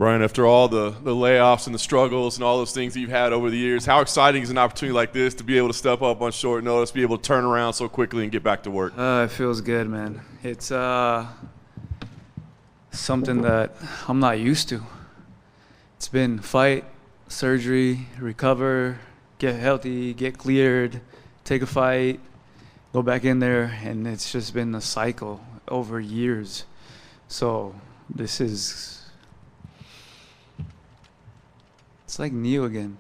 Brian, after all the layoffs and the struggles and all those things that you've had over the years, how exciting is an opportunity like this to be able to step up on short notice, be able to turn around so quickly and get back to work? It feels good, man. It's something that I'm not used to. It's been fight, surgery, recover, get healthy, get cleared, take a fight, go back in there, and it's just been a cycle over years. So this is, it's like new again.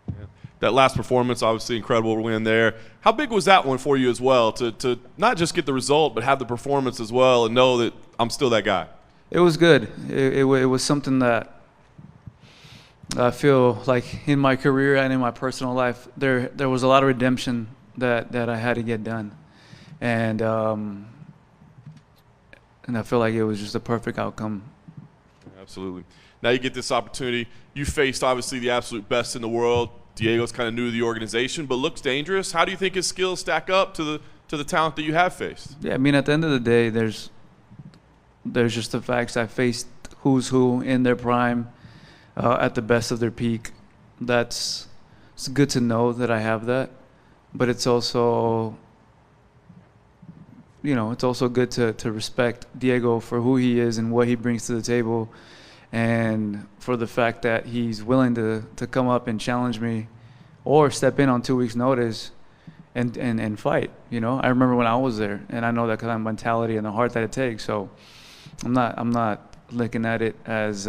Yeah. That last performance, obviously incredible win there. How big was that one for you as well, to not just get the result, but have the performance as well and know that I'm still that guy? It was good. It was something that I feel like in my career and in my personal life, there was a lot of redemption that I had to get done. And I feel like it was just a perfect outcome. Absolutely. Now you get this opportunity. You faced, obviously, the absolute best in the world. Diego's kind of new to the organization, but looks dangerous. How do you think his skills stack up to the talent that you have faced? Yeah, I mean, at the end of the day, there's just the facts. I faced who's who in their prime, at the best of their peak. It's good to know that I have that, but it's also, it's also good to respect Diego for who he is and what he brings to the table, and for the fact that he's willing to come up and challenge me or step in on 2 weeks notice and fight. I remember when I was there, and I know that kind of mentality and the heart that it takes. So I'm not looking at it as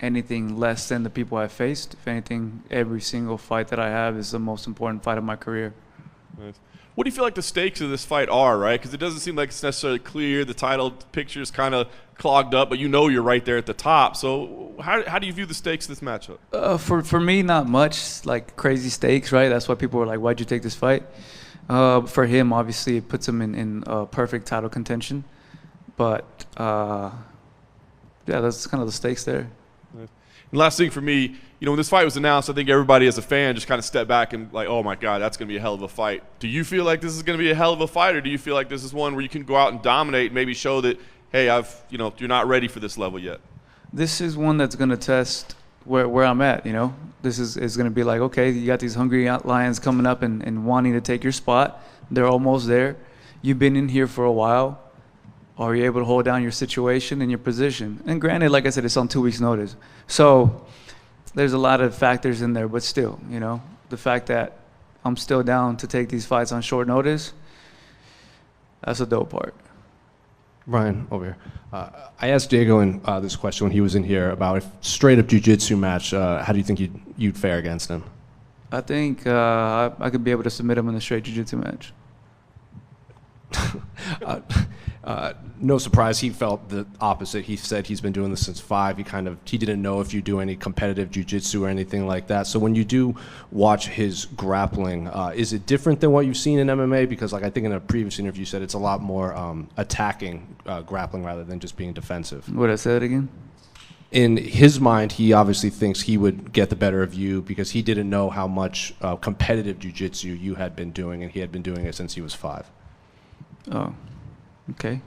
anything less than the people I faced. If anything, every single fight that I have is the most important fight of my career. Nice. What do you feel like the stakes of this fight are, right? Because it doesn't seem like it's necessarily clear. The title picture is kind of clogged up, but you're right there at the top. So how do you view the stakes of this matchup? For me, not much, like crazy stakes, right? That's why people were like, why'd you take this fight? For him, obviously, it puts him in perfect title contention. But, yeah, that's kind of the stakes there. Nice. And last thing for me, when this fight was announced, I think everybody as a fan just kind of stepped back and like, oh my God, that's going to be a hell of a fight. Do you feel like this is going to be a hell of a fight, or do you feel like this is one where you can go out and dominate and maybe show that, hey, you're not ready for this level yet? This is one that's going to test where I'm at, This is going to be like, okay, you got these hungry lions coming up and wanting to take your spot. They're almost there. You've been in here for a while. Are you able to hold down your situation and your position? And granted, like I said, it's on 2 weeks notice. So there's a lot of factors in there, but still, the fact that I'm still down to take these fights on short notice, that's a dope part. Ryan, over here. I asked Diego this question when he was in here about if straight-up jiu-jitsu match, how do you think you'd fare against him? I think I could be able to submit him in a straight jiu-jitsu match. No surprise, he felt the opposite. He said he's been doing this since 5. He didn't know if you do any competitive jiu-jitsu or anything like that. So when you do watch his grappling, is it different than what you've seen in MMA? Because I think in a previous interview you said it's a lot more attacking grappling rather than just being defensive. Would I say it again? In his mind, he obviously thinks he would get the better of you because he didn't know how much competitive jiu-jitsu you had been doing, and he had been doing it since he was 5. Oh, okay.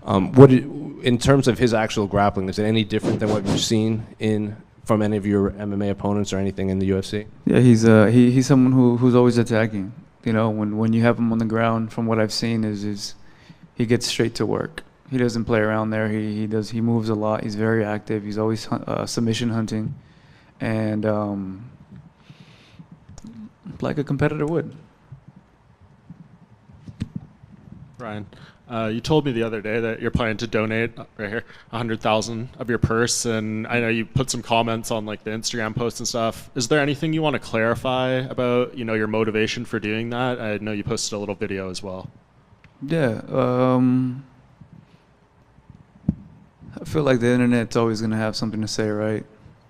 In terms of his actual grappling, is it any different than what you've seen from any of your MMA opponents or anything in the UFC? Yeah, he's someone who's always attacking. When you have him on the ground, from what I've seen, is he gets straight to work. He doesn't play around there. He moves a lot. He's very active. He's always submission hunting, and like a competitor would. Ryan, you told me the other day that you're planning to donate right here 100,000 of your purse, and I know you put some comments on like the Instagram posts and stuff. Is there anything you want to clarify about your motivation for doing that? I know you posted a little video as well. Yeah, I feel like the internet's always gonna have something to say, right?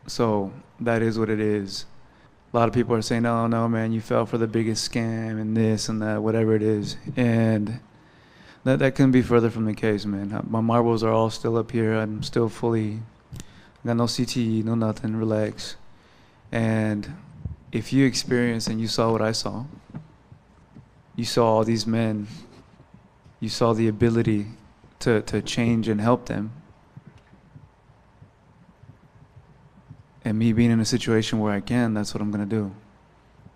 So that is what it is. A lot of people are saying, "Oh no, man, you fell for the biggest scam and this and that, whatever it is," and that couldn't be further from the case, man. My marbles are all still up here. I'm still fully, got no CTE, no nothing, relax. And if you experienced and you saw what I saw, you saw all these men, you saw the ability to change and help them, And me being in a situation where I can, that's what I'm going to do.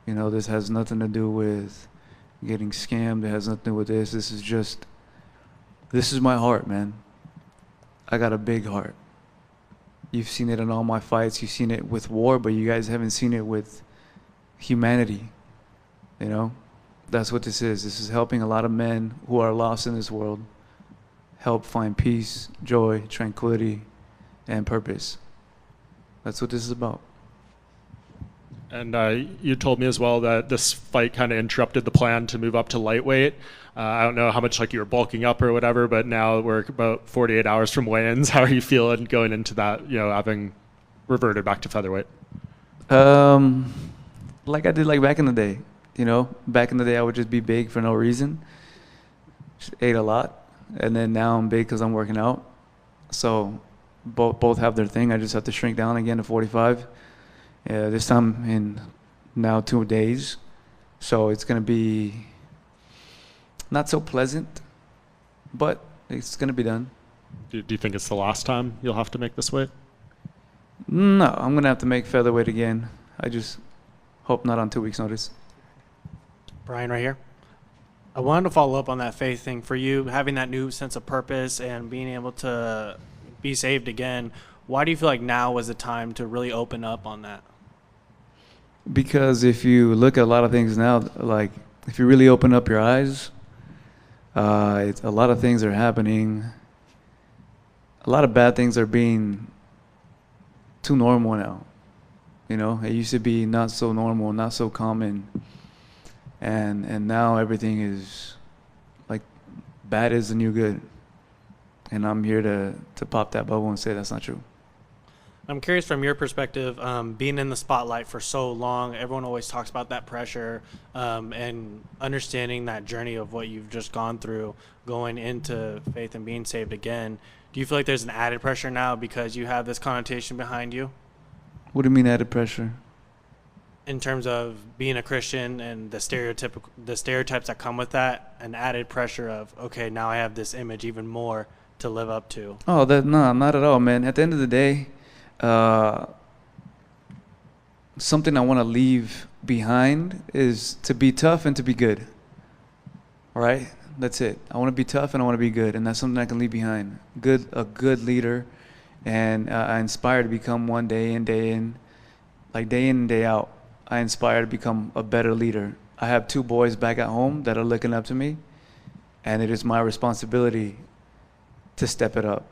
You know, this has nothing to do with getting scammed. It has nothing to do with this. This is my heart, man. I got a big heart. You've seen it in all my fights. You've seen it with war, but you guys haven't seen it with humanity. You know, that's what this is. This is helping a lot of men who are lost in this world help find peace, joy, tranquility, and purpose. That's what this is about. And you told me as well that this fight kind of interrupted the plan to move up to lightweight. I don't know how much like you were bulking up or whatever, but now we're about 48 hours from weigh-ins. How are you feeling going into that, you know, having reverted back to featherweight? Like I did like back in the day. You know, back in the day I would just be big for no reason. Just ate a lot. And then now I'm big because I'm working out. So both have their thing. I just have to shrink down again to 45. This time in now 2 days. So it's going to be not so pleasant, but it's going to be done. Do you think it's the last time you'll have to make this weight? No, I'm going to have to make featherweight again. I just hope not on 2 weeks' notice. Brian, right here. I wanted to follow up on that faith thing for you, having that new sense of purpose and being able to be saved again. Why do you feel like now was the time to really open up on that? Because if you look at a lot of things now, like if you really open up your eyes, a lot of things are happening. A lot of bad things are being too normal now. You know, it used to be not so normal, not so common. And now everything is like bad is the new good. And I'm here to pop that bubble and say that's not true. I'm curious from your perspective, being in the spotlight for so long, everyone always talks about that pressure and understanding that journey of what you've just gone through, going into faith and being saved again. Do you feel like there's an added pressure now because you have this connotation behind you? What do you mean added pressure? In terms of being a Christian and the stereotypes that come with that, an added pressure of, okay, now I have this image even more to live up to. Oh, no, not at all, man. At the end of the day, something I want to leave behind is to be tough and to be good. All right? That's it. I want to be tough and I want to be good, and that's something I can leave behind. A good leader, and I inspire to become one day in, day in and day out. I inspire to become a better leader. I have 2 boys back at home that are looking up to me, and it is my responsibility to step it up.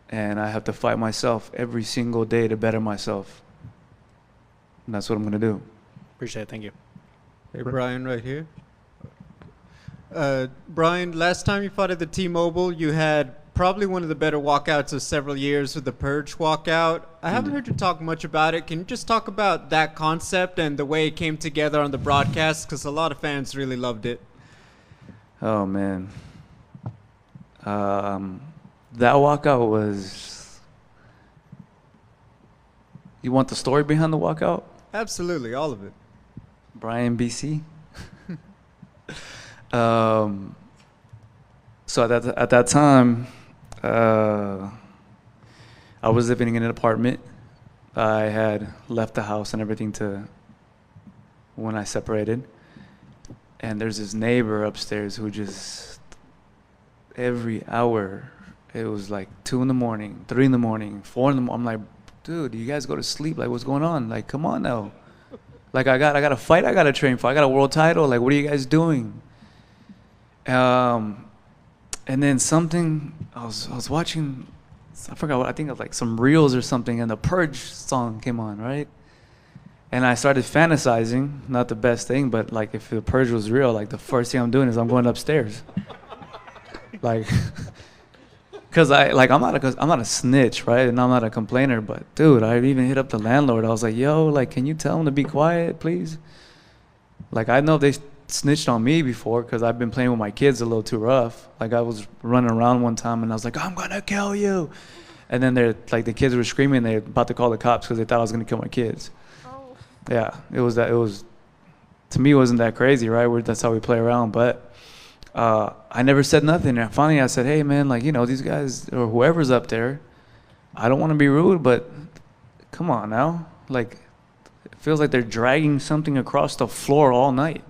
And I have to fight myself every single day to better myself. And that's what I'm going to do. Appreciate it. Thank you. Hey, Brian, right here. Brian, last time you fought at the T-Mobile, you had probably one of the better walkouts of several years with the Purge walkout. I haven't heard you talk much about it. Can you just talk about that concept and the way it came together on the broadcast? Because a lot of fans really loved it. Oh, man. That walkout was... You want the story behind the walkout? Absolutely, all of it. Brian BC. So at that time, I was living in an apartment. I had left the house and everything when I separated. And there's this neighbor upstairs who just, every hour, it was like 2 in the morning, 3 in the morning, 4 in the morning. I'm like, dude, you guys go to sleep? Like, what's going on? Like, come on now. Like, I got a fight I got to train for. I got a world title. Like, what are you guys doing? And then something, I was watching, I forgot what, I think it was like some reels or something, and the Purge song came on, right? And I started fantasizing, not the best thing, but like if the Purge was real, like the first thing I'm doing is I'm going upstairs. Like, cause I'm not a snitch, right? And I'm not a complainer, but dude, I even hit up the landlord. I was like, yo, like, can you tell him to be quiet, please? Like, I know they snitched on me before because I've been playing with my kids a little too rough. Like, I was running around one time and I was like, I'm gonna kill you. And then they're like, the kids were screaming, they're about to call the cops because they thought I was gonna kill my kids. Oh. Yeah, to me, it wasn't that crazy, right? That's how we play around. But I never said nothing. And finally I said, hey man, like, you know, these guys or whoever's up there, I don't want to be rude, but come on now. Like, it feels like they're dragging something across the floor all night.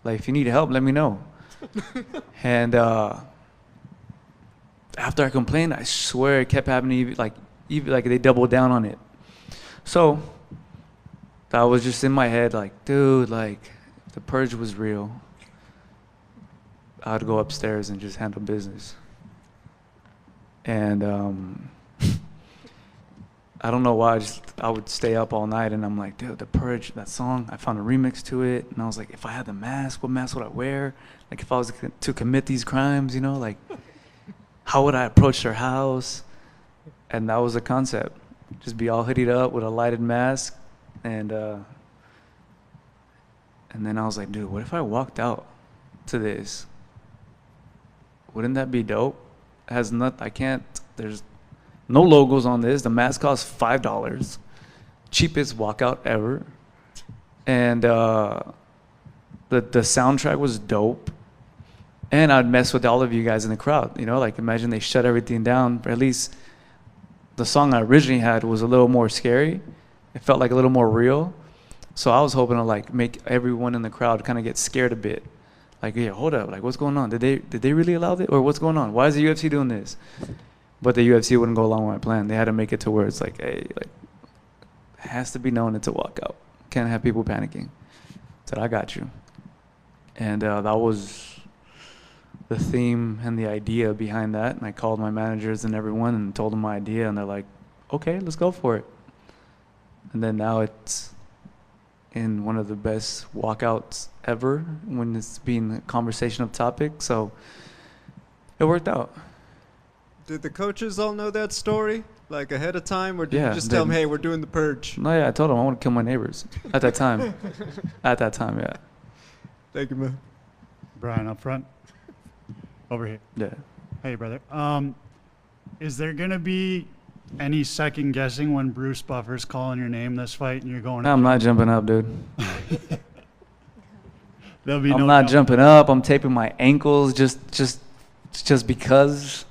Like, if you need help, let me know. And after I complained, I swear it kept happening. Even like they doubled down on it. So that was just in my head, like, dude, like, if the purge was real, I'd go upstairs and just handle business. And I don't know why, I would stay up all night, and I'm like, dude, the purge, that song, I found a remix to it, and I was like, if I had the mask, what mask would I wear? Like, if I was to commit these crimes, you know, like, how would I approach their house? And that was the concept. Just be all hoodied up with a lighted mask. And then I was like, dude, what if I walked out to this? Wouldn't that be dope? There's no logos on this. The mask costs $5. Cheapest walkout ever. And the soundtrack was dope. And I'd mess with all of you guys in the crowd. You know, like, imagine they shut everything down. Or at least the song I originally had was a little more scary. It felt like a little more real. So I was hoping to, like, make everyone in the crowd kind of get scared a bit. Like, yeah, hold up. Like, what's going on? Did they really allow it? Or what's going on? Why is the UFC doing this? But the UFC wouldn't go along with my plan. They had to make it to where it's like, hey, like, it has to be known it's a walkout. Can't have people panicking. Said, I got you. And that was the theme and the idea behind that. And I called my managers and everyone and told them my idea, and they're like, okay, let's go for it. And then now it's in one of the best walkouts ever when it's being a conversational topic. So it worked out. Did the coaches all know that story, like, ahead of time, or did Yeah, you just tell them, hey, we're doing the purge? No, yeah, I told them I want to kill my neighbors at that time. At that time, yeah. Thank you, man. Brian, up front. Over here. Yeah. Hey, brother. Is there going to be any second guessing when Bruce Buffer's calling your name this fight and you're going? I'm not jumping up, dude. There'll be I'm not jumping up. I'm taping my ankles just because.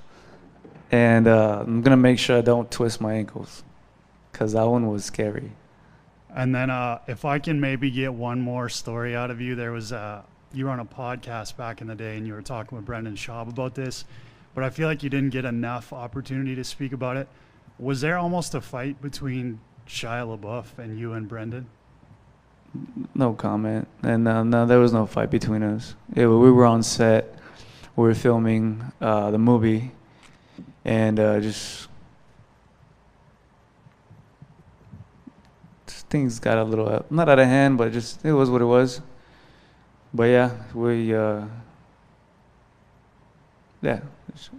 And I'm going to make sure I don't twist my ankles, because that one was scary. And then if I can maybe get one more story out of you, there was you were on a podcast back in the day and you were talking with Brendan Schaub about this, but I feel like you didn't get enough opportunity to speak about it. Was there almost a fight between Shia LaBeouf and you and Brendan? No comment. And no, there was no fight between us. We were on set. We were filming the movie. And just things got a little, not out of hand, but just, it was what it was. But yeah,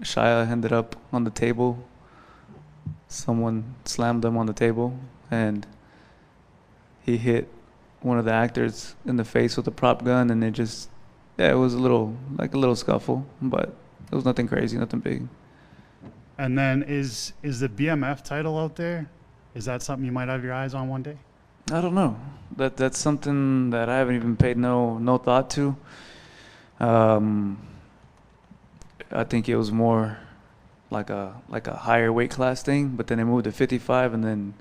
Shia ended up on the table. Someone slammed him on the table, and he hit one of the actors in the face with a prop gun, and it was a little scuffle, but it was nothing crazy, nothing big. And then is the BMF title out there? Is that something you might have your eyes on one day? I don't know. That's something that I haven't even paid no thought to. I think it was more like a higher weight class thing, but then they moved to 55, and then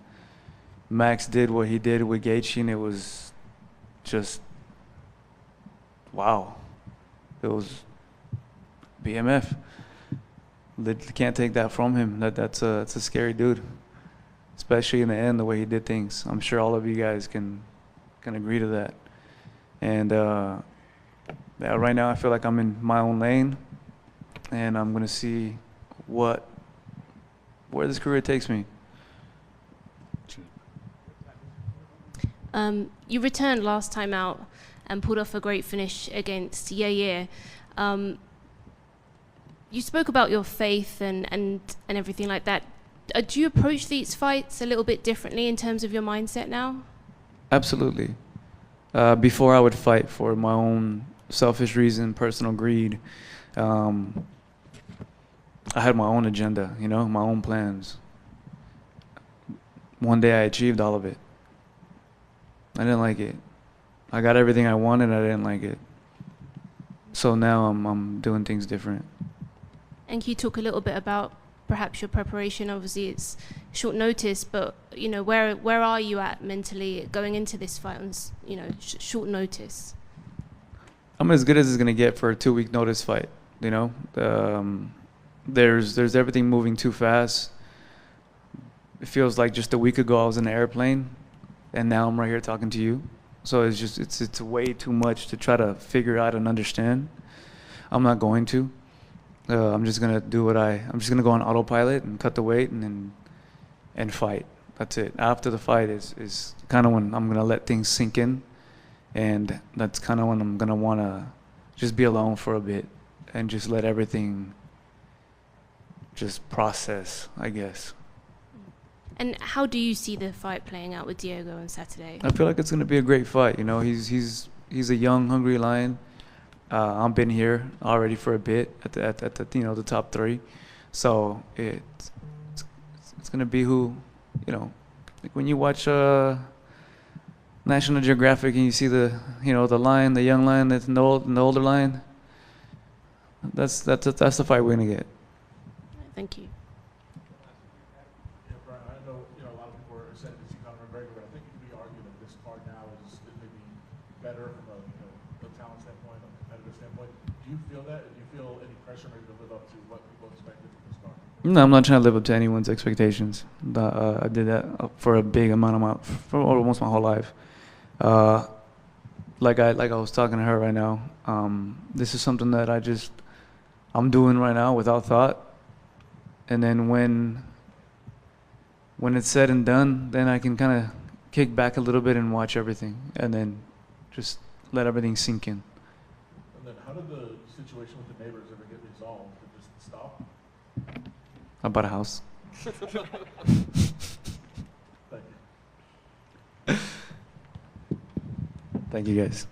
Max did what he did with Gaethje, and it was just wow. It was BMF. They can't take that from him. That's a scary dude, especially in the end, the way he did things. I'm sure all of you guys can agree to that. And right now I feel like I'm in my own lane, and I'm gonna see where this career takes me. You returned last time out and pulled off a great finish against Yair. You spoke about your faith and everything like that. Do you approach these fights a little bit differently in terms of your mindset now? Absolutely. Before I would fight for my own selfish reason, personal greed. I had my own agenda, my own plans. One day I achieved all of it. I didn't like it. I got everything I wanted, I didn't like it. So now I'm doing things different. And can you talk a little bit about perhaps your preparation, obviously it's short notice, but you know, where are you at mentally going into this fight on short notice? I'm as good as it's gonna get for a 2-week notice fight. You know, there's everything moving too fast. It feels like just a week ago I was in an airplane, and now I'm right here talking to you. So it's way too much to try to figure out and understand. I'm not going to. I'm just gonna I'm just gonna go on autopilot and cut the weight and fight. That's it. After the fight is kind of when I'm gonna let things sink in, and that's kind of when I'm gonna wanna just be alone for a bit and just let everything just process, I guess. And how do you see the fight playing out with Diego on Saturday? I feel like it's gonna be a great fight. You know, he's a young, hungry lion. I've been here already for a bit at the the top 3, so it's gonna be who, like when you watch National Geographic and you see the the lion, the young lion, that's the older lion. That's the fight we're gonna get. Thank you. Yeah, Brian, I know a lot of people are saying to see Conor McGregor, but I think it can be argued that this card now is maybe better from a talent standpoint, a competitive standpoint. Do you feel that? Do you feel any pressure maybe to live up to what people expected from this card? No, I'm not trying to live up to anyone's expectations. I did that for a big for almost my whole life. Like I was talking to her right now. This is something that I'm doing right now without thought. And then when it's said and done, then I can kind of kick back a little bit and watch everything, and then just let everything sink in. And then how did the situation with the neighbors ever get resolved? Did it just stop? I bought a house. Thank you. Thank you, guys.